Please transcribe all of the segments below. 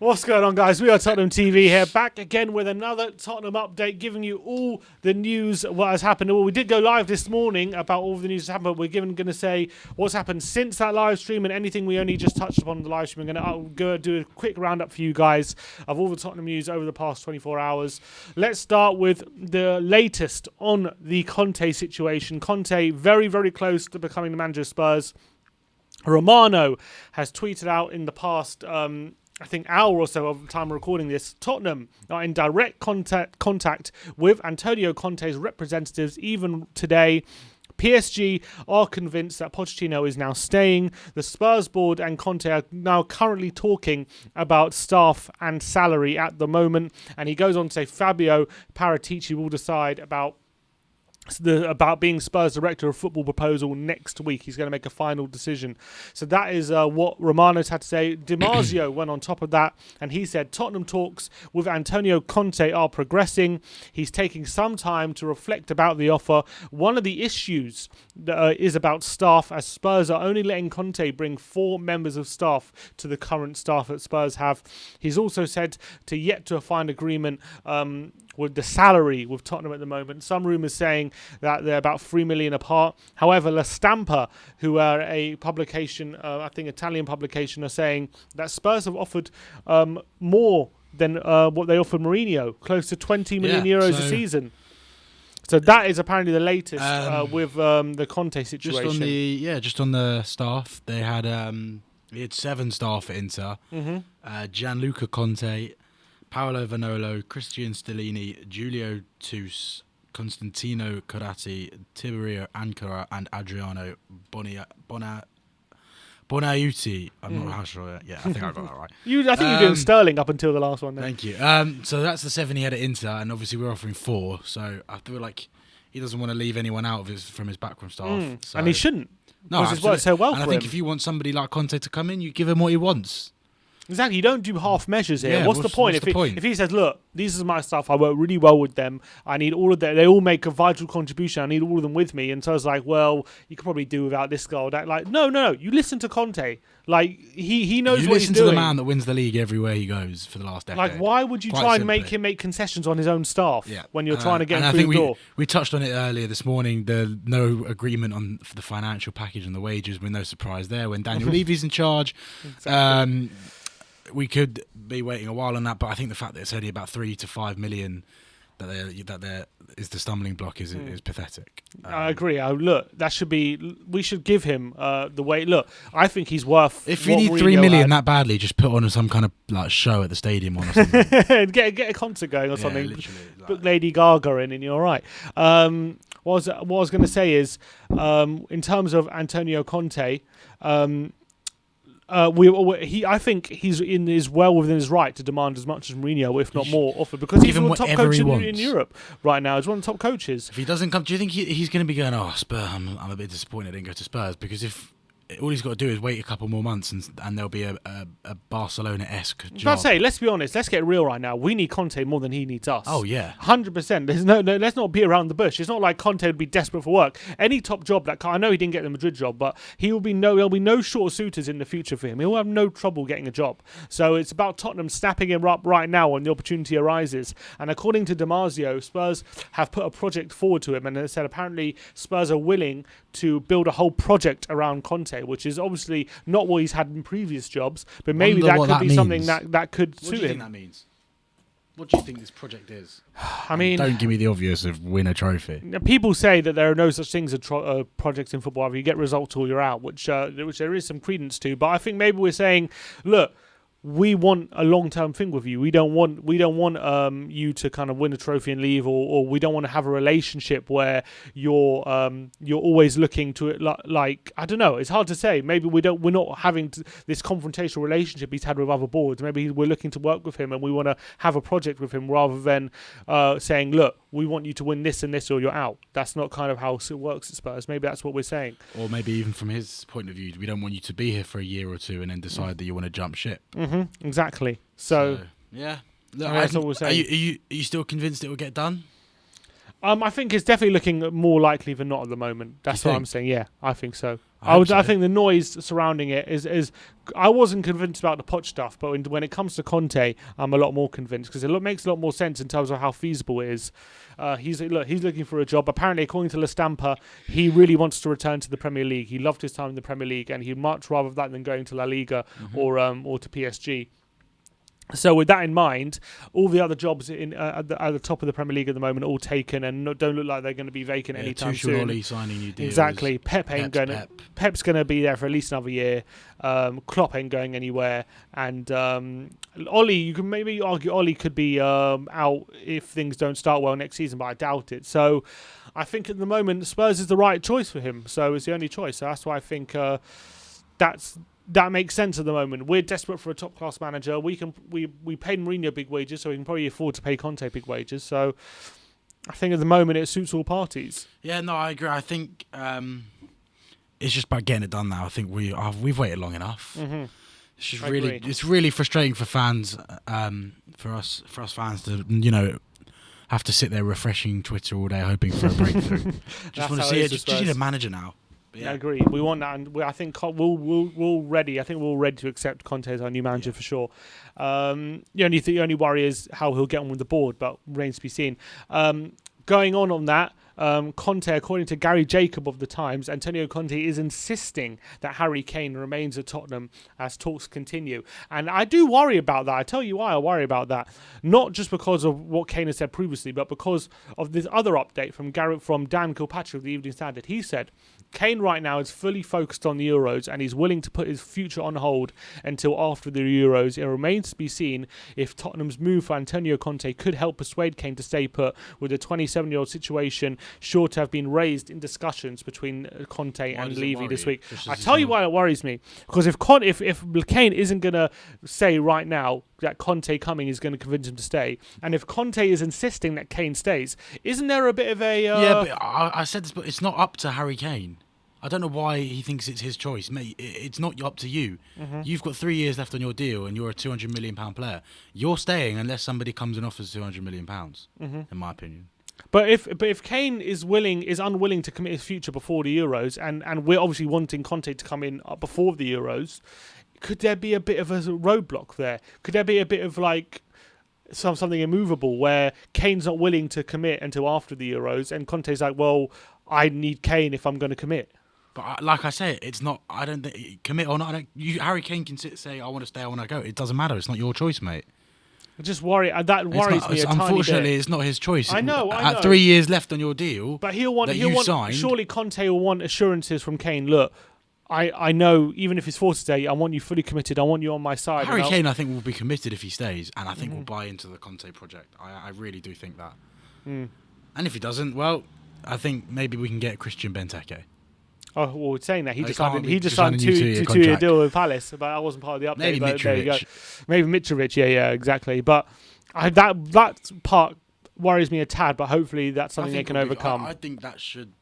What's going on, guys? We are Tottenham TV here, back again with another Tottenham update, giving you all the news, what has happened. Well, we did go live this morning about all the news that's happened, but we're going to say what's happened since that live stream and anything we only just touched upon in the live stream. We're going to go do a quick roundup for you guys of all the Tottenham news over the past 24 hours. Let's start with the latest on the Conte situation. Conte very, very close to becoming the manager of Spurs. Romano has tweeted out in the past I think hour or so of the time of recording this, Tottenham are in direct contact with Antonio Conte's representatives even today. PSG are convinced that Pochettino is now staying. The Spurs board and Conte are now currently talking about staff and salary at the moment. And he goes on to say Fabio Paratici will decide about being Spurs director of football proposal next week. He's going to make a final decision. So that is what Romano's had to say. Di Marzio went on top of that and he said Tottenham talks with Antonio Conte are progressing. He's taking some time to reflect about the offer. One of the issues is about staff, as Spurs are only letting Conte bring 4 members of staff to the current staff that Spurs have. He's also said yet to find agreement with the salary with Tottenham at the moment. Some rumours saying that they're about 3 million apart. However, La Stampa, who are a publication, I think Italian publication, are saying that Spurs have offered more than what they offered Mourinho, close to 20 million euros a season. So that is apparently the latest with the Conte situation. Just on the staff, they had 7 staff at Inter. Gianluca Conte, Paolo Vanolo, Christian Stellini, Giulio Tus, Constantino Corati, Tiberio Ancora, and Adriano Bonaiuti. I'm not sure. Yeah, I think I got that right. I think you're doing Sterling up until the last one. Then. Thank you. So that's the 7 he had at Inter, and obviously we're offering 4. So I feel like he doesn't want to leave anyone out from his backroom staff. So. And he shouldn't. No, because it's worked so well for him. And I think if you want somebody like Conte to come in, you give him what he wants. Exactly, you don't do half measures here. Yeah, what's the point? If he says, look, this is my stuff, I work really well with them, I need all of them, they all make a vital contribution, I need all of them with me. And so I was like, well, you could probably do without this guy or that. Like, no, you listen to Conte. Like, he knows what he's doing. You listen to the man that wins the league everywhere he goes for the last decade. Like, why would you try and make him make concessions on his own staff when you're trying to get him through the door? We touched on it earlier this morning, the no agreement for the financial package and the wages, with no surprise there when Daniel Levy's in charge. Exactly. We could be waiting a while on that, but I think the fact that it's only about 3 to 5 million that there is the stumbling block is pathetic. I agree. We should give him the way. Look, I think he's worth. If you need 3 million that badly, just put on some kind of like show at the stadium or something. get a concert going or something. Book Lady Gaga in, and you're all right. What I was going to say is, in terms of Antonio Conte. I think he's well within his right to demand as much as Mourinho, if not more, offered, because he's one of the top coaches in Europe right now. He's one of the top coaches. If he doesn't come, do you think he's going to be going, Spurs, I'm a bit disappointed I didn't go to Spurs? Because if all he's got to do is wait a couple more months and there'll be a Barcelona-esque job. I'd say, let's be honest, let's get real right now. We need Conte more than he needs us. Oh, yeah. 100%. There's no, let's not be around the bush. It's not like Conte would be desperate for work. Any top job I know he didn't get the Madrid job, but there'll be no short suitors in the future for him. He'll have no trouble getting a job. So it's about Tottenham snapping him up right now when the opportunity arises. And according to Di Marzio, Spurs have put a project forward to him, and they said apparently Spurs are willing to build a whole project around Conte, which is obviously not what he's had in previous jobs, but maybe that could be something that could suit him. What do you think that means? What do you think this project is? I mean, don't give me the obvious of win a trophy. People say that there are no such things as projects in football. You get results or you're out, which there is some credence to. But I think maybe we're saying, look, we want a long-term thing with you. We don't want you to kind of win a trophy and leave, or we don't want to have a relationship where you're always looking to it like I don't know. It's hard to say. Maybe we're not having this confrontational relationship he's had with other boards. Maybe we're looking to work with him and we want to have a project with him rather than saying, look, we want you to win this and this or you're out. That's not kind of how it works at Spurs. Maybe that's what we're saying. Or maybe even from his point of view, we don't want you to be here for a year or two and then decide that you want to jump ship. Exactly. So yeah. Look, that's all we're saying. Are you still convinced it will get done? I think it's definitely looking more likely than not at the moment. That's what I'm saying. Yeah, I think so. I think the noise surrounding it is. I wasn't convinced about the Poch stuff, but when it comes to Conte, I'm a lot more convinced because it makes a lot more sense in terms of how feasible it is. He's looking for a job. Apparently, according to La Stampa, he really wants to return to the Premier League. He loved his time in the Premier League, and he'd much rather that than going to La Liga or to PSG. So with that in mind, all the other jobs at the top of the Premier League at the moment are all taken and don't look like they're going to be vacant anytime soon. Ollie signing new deals. Exactly. Pep's going to be there for at least another year. Klopp ain't going anywhere. And Ollie, you can maybe argue Ollie could be out if things don't start well next season, but I doubt it. So I think at the moment Spurs is the right choice for him. So it's the only choice. So that's why I think that makes sense at the moment. We're desperate for a top-class manager. We paid Mourinho big wages, so we can probably afford to pay Conte big wages. So I think at the moment it suits all parties. Yeah, no, I agree. I think it's just about getting it done now. I think we've waited long enough. Mm-hmm. It's really frustrating for fans, for us fans to have to sit there refreshing Twitter all day hoping for a breakthrough. Just want to see it. Just need a manager now. Yeah. I agree. We want that, and I think we're all ready. I think we're all ready to accept Conte as our new manager for sure. The only worry is how he'll get on with the board, but remains to be seen. Going on that, Conte, according to Gary Jacob of the Times, Antonio Conte is insisting that Harry Kane remains at Tottenham as talks continue. And I do worry about that. I tell you why I worry about that. Not just because of what Kane has said previously, but because of this other update from Dan Kilpatrick of the Evening Standard. He said, Kane right now is fully focused on the Euros and he's willing to put his future on hold until after the Euros. It remains to be seen if Tottenham's move for Antonio Conte could help persuade Kane to stay put, with the 27-year-old situation sure to have been raised in discussions between Conte and Levy this week. I tell you why it worries me. Because if Kane isn't going to say right now that Conte coming is going to convince him to stay, and if Conte is insisting that Kane stays, isn't there a bit of a... Yeah, but I said this, but it's not up to Harry Kane. I don't know why he thinks it's his choice. Mate, it's not up to you. Mm-hmm. You've got 3 years left on your deal and you're a £200 million player. You're staying unless somebody comes and offers £200 million, in my opinion. But if Kane is unwilling to commit his future before the Euros, and we're obviously wanting Conte to come in before the Euros, could there be a bit of a roadblock there? Could there be a bit of like something immovable where Kane's not willing to commit until after the Euros, and Conte's like, well, I need Kane if I'm going to commit? But like I say, it's not. I don't think commit or not. Harry Kane can say, "I want to stay, I want to go." It doesn't matter. It's not your choice, mate. I just worry. That worries me. Unfortunately, it's not his choice. I know. At 3 years left on your deal, but he'll want. Signed, surely Conte will want assurances from Kane. Look, I know. Even if he's forced to stay, I want you fully committed. I want you on my side. Harry Kane, I think, will be committed if he stays, and I think will buy into the Conte project. I really do think that. And if he doesn't, well, I think maybe we can get Christian Benteke. Oh, well, saying that he just signed a two-year deal with Palace, but that wasn't part of the update. Maybe Mitrovic. There you go. Maybe Mitrovic. Yeah, exactly. But that part worries me a tad. But hopefully that's something they can overcome. I think that should.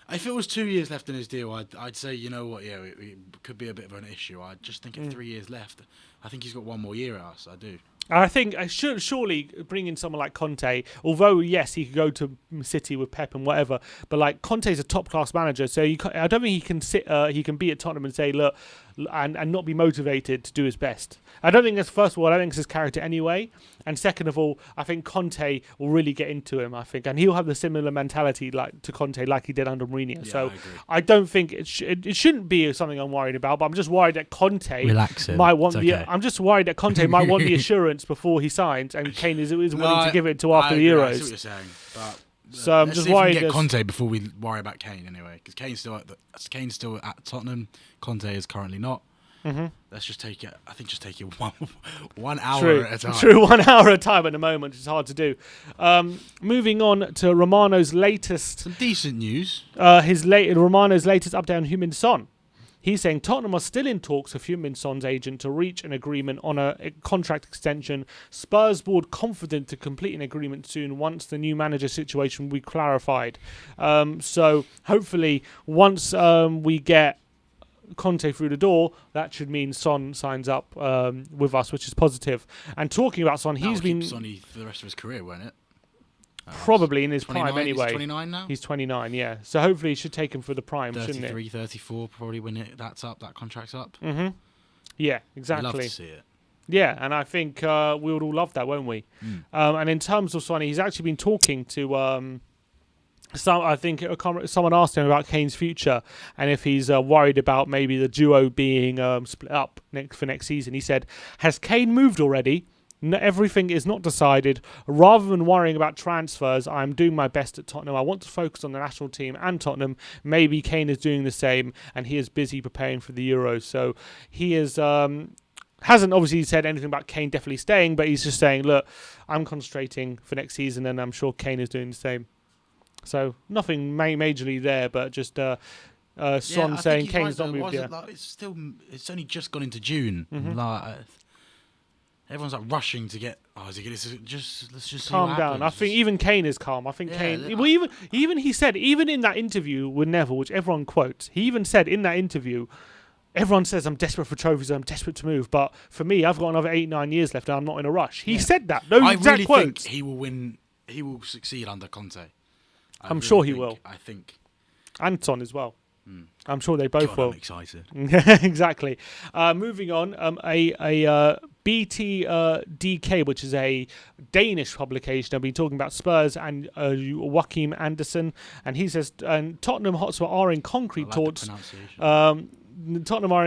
If it was 2 years left in his deal, I'd say, you know what, yeah, it could be a bit of an issue. I just think at 3 years left, I think he's got one more year at us. I do. I think I should surely bring in someone like Conte. Although yes, he could go to City with Pep and whatever, but like Conte's a top class manager, so I don't think he can sit. He can be at Tottenham and say look, and not be motivated to do his best. I don't think that's, first of all, I don't think it's his character anyway, and second of all, I think Conte will really get into him. I think, and he'll have the similar mentality to Conte, like he did under Mourinho. Yeah, so I don't think it shouldn't be something I'm worried about. But I'm just worried that Conte might want I'm just worried that Conte might want the assurance before he signs, and Kane is willing to give it to after the Euros. I see what you're saying, but so I'm just worried. Get Conte before we worry about Kane anyway, because Kane's still at Tottenham. Conte is currently not. Mm-hmm. Let's just take it. I think just take it one hour at a time. True, 1 hour at a time at the moment. It's hard to do. Moving on to Romano's latest. Some decent news. Romano's latest update on Heung-min Son. He's saying Tottenham are still in talks with Heung-min Son's agent to reach an agreement on a contract extension. Spurs board confident to complete an agreement soon once the new manager situation will be clarified. So hopefully once we get Conte through the door, that should mean Son signs up with us, which is positive. And talking about Son, he's been Sonny for the rest of his career, won't it? probably in his 29, prime anyway. He's 29 now? He's 29, yeah. So hopefully he should take him for the prime, shouldn't 33, it? 34 probably when that contract's up. Mm-hmm. Yeah, I'd exactly. love to see it. Yeah, and I think we would all love that, won't we? And in terms of Sonny, he's actually been talking to someone asked him about Kane's future and if he's worried about maybe the duo being split up for next season. He said, "Has Kane moved already? Everything is not decided. Rather than worrying about transfers, I am doing my best at Tottenham. I want to focus on the national team and Tottenham. Maybe Kane is doing the same, and he is busy preparing for the Euros." So he is hasn't obviously said anything about Kane definitely staying, but he's just saying, "Look, I'm concentrating for next season, and I'm sure Kane is doing the same." So nothing majorly there, but just Son saying Kane's not moved yet. It's only just gone into June. Like, everyone's like rushing to get. Oh, is it good? Let's just calm down. I think even Kane is calm. I think Kane. Well, even he said, even in that interview with Neville, which everyone quotes, he even said in that interview, everyone says I'm desperate for trophies, I'm desperate to move, but for me, I've got another 8-9 years left, and I'm not in a rush. He said that. Those I exact really quotes. think he will win. He will succeed under Conte. I'm sure he will. I think. Anton as well. I'm sure they both will. I'm excited. Exactly. Moving on, a BT DK, which is a Danish publication, have been talking about Spurs and Joachim Andersen, and he says Tottenham Hotspur are in concrete talks. Tottenham are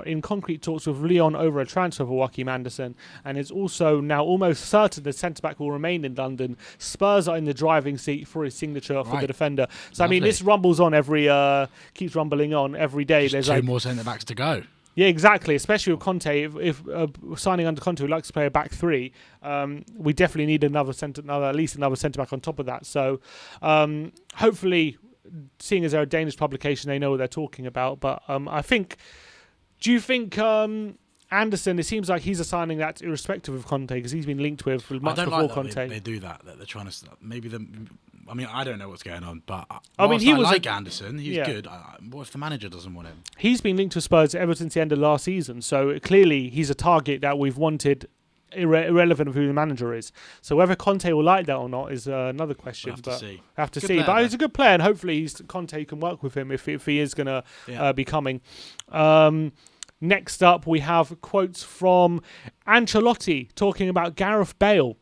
in concrete talks with Lyon over a transfer for Joachim Andersen, and it's also now almost certain the centre-back will remain in London. Spurs are in the driving seat for his signature for the defender. So, lovely. I mean, this rumbles on keeps rumbling on every day. There's two more centre-backs to go. Yeah, exactly. Especially with Conte, if signing under Conte, who likes to play a back three, we definitely need at least another centre-back on top of that. So, hopefully, seeing as they're a Danish publication, they know what they're talking about. But I think, do you think Andersen? It seems like he's a signing that's irrespective of Conte because he's been linked with much before Conte. They do that. They're trying to maybe I mean, I don't know what's going on, but I mean, he was like Andersen. He's good. What if the manager doesn't want him? He's been linked to Spurs ever since the end of last season. So clearly, he's a target that we've wanted. Irrelevant of who the manager is. So whether Conte will like that or not is another question. We'll have to see. But he's a good player, and hopefully Conte can work with him if he is going to be coming. Next up, we have quotes from Ancelotti talking about Gareth Bale.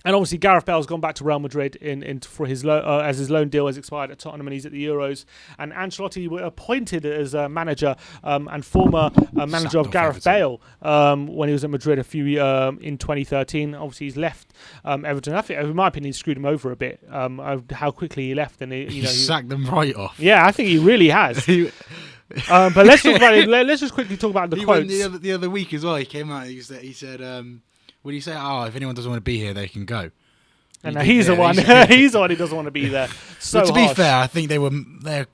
And obviously, Gareth Bale's gone back to Real Madrid for his as his loan deal has expired at Tottenham, and he's at the Euros. And Ancelotti was appointed as a manager and former manager of Gareth Bale when he was at Madrid in 2013. Obviously, he's left Everton. I think, in my opinion, he screwed him over a bit. How quickly he left, and he sacked them right off. Yeah, I think he really has. But let's talk about it. Let's just quickly talk about the quotes. The other week as well, he came out. He said. Would you say, if anyone doesn't want to be here, they can go? And he's the one. He's the one who doesn't want to be there. So to be fair, I think they're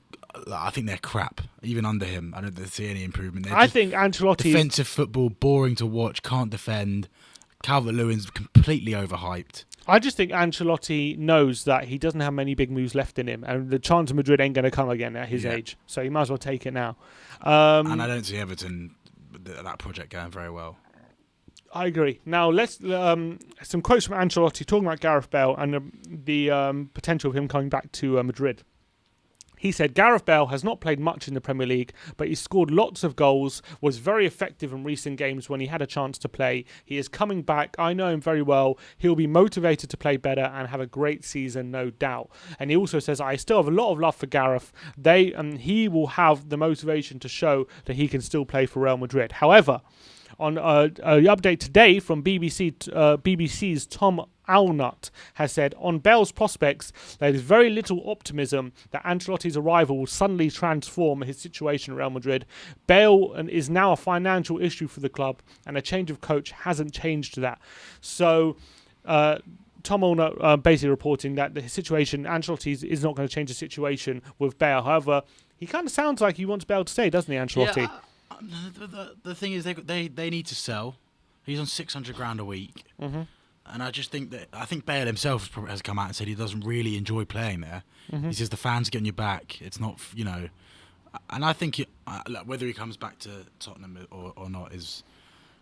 crap. Even under him, I don't see any improvement. I think Ancelotti defensive football, boring to watch, can't defend. Calvert-Lewin's completely overhyped. I just think Ancelotti knows that he doesn't have many big moves left in him, and the chance of Madrid ain't going to come again at his age. So he might as well take it now. And I don't see Everton that project going very well. I agree. Now, let's some quotes from Ancelotti talking about Gareth Bale and the potential of him coming back to Madrid. He said, Gareth Bale has not played much in the Premier League, but he scored lots of goals, was very effective in recent games when he had a chance to play. He is coming back. I know him very well. He'll be motivated to play better and have a great season, no doubt. And he also says, I still have a lot of love for Gareth. He will have the motivation to show that he can still play for Real Madrid. However, on an update today from BBC's Tom Alnut has said, on Bale's prospects, there is very little optimism that Ancelotti's arrival will suddenly transform his situation at Real Madrid. Bale is now a financial issue for the club, and a change of coach hasn't changed that. So, Tom Alnut basically reporting that the situation, Ancelotti is not going to change the situation with Bale. However, he kind of sounds like he wants Bale to stay, doesn't he, Ancelotti? Yeah. The thing is, they need to sell. He's on $600,000 a week, and I just think Bale himself has come out and said he doesn't really enjoy playing there. He says the fans get on your back. It's not, and I think whether he comes back to Tottenham or not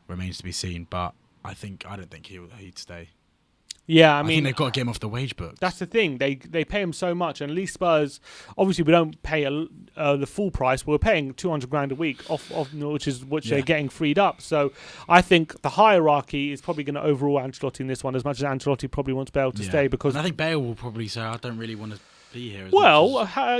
remains to be seen. But I don't think he'd stay. Yeah, I I mean, think they've got to get him off the wage books. that's the thing. They pay him so much, and at least Spurs, obviously, we don't pay the full price. We're paying 200 grand a week off which they're getting freed up. So I think the hierarchy is probably going to overrule Ancelotti in this one, as much as Ancelotti probably wants Bale to stay, because and I think Bale will probably say, I don't really want to be here.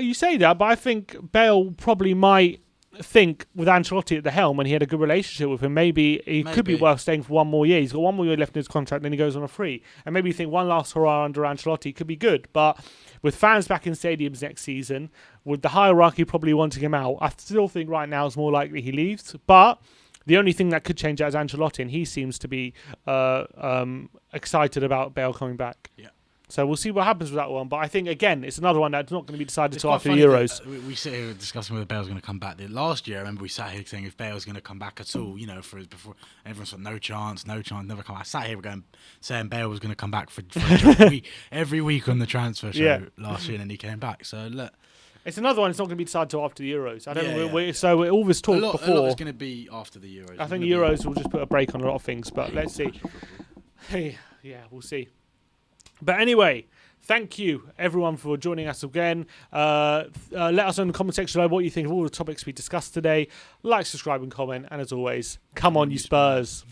You say that, but I think Bale probably might think with Ancelotti at the helm, and he had a good relationship with him, maybe he could be worth staying for 1 more year. He's got 1 more year left in his contract, then he goes on a free. And maybe you think one last hurrah under Ancelotti could be good. But with fans back in stadiums next season, with the hierarchy probably wanting him out, I still think right now it's more likely he leaves. But the only thing that could change that is Ancelotti, and he seems to be excited about Bale coming back. Yeah. So we'll see what happens with that one. But I think, again, it's another one that's not going to be decided until after the Euros. We sit here discussing whether Bale's going to come back. Last year, I remember we sat here saying if Bale's going to come back at all, before everyone said no chance, never come back. I sat here saying Bale was going to come back for a job every week on the transfer show last year, and then he came back. So look. It's another one. It's not going to be decided until after the Euros. I don't know. So all this talk before. A lot is going to be after the Euros. I think the Euros will just put a break on a lot of things, but let's see. Hey, yeah, we'll see. But anyway, thank you everyone for joining us again. Let us know in the comment section below what you think of all the topics we discussed today. Like, subscribe, and comment. And as always, come on, you Spurs.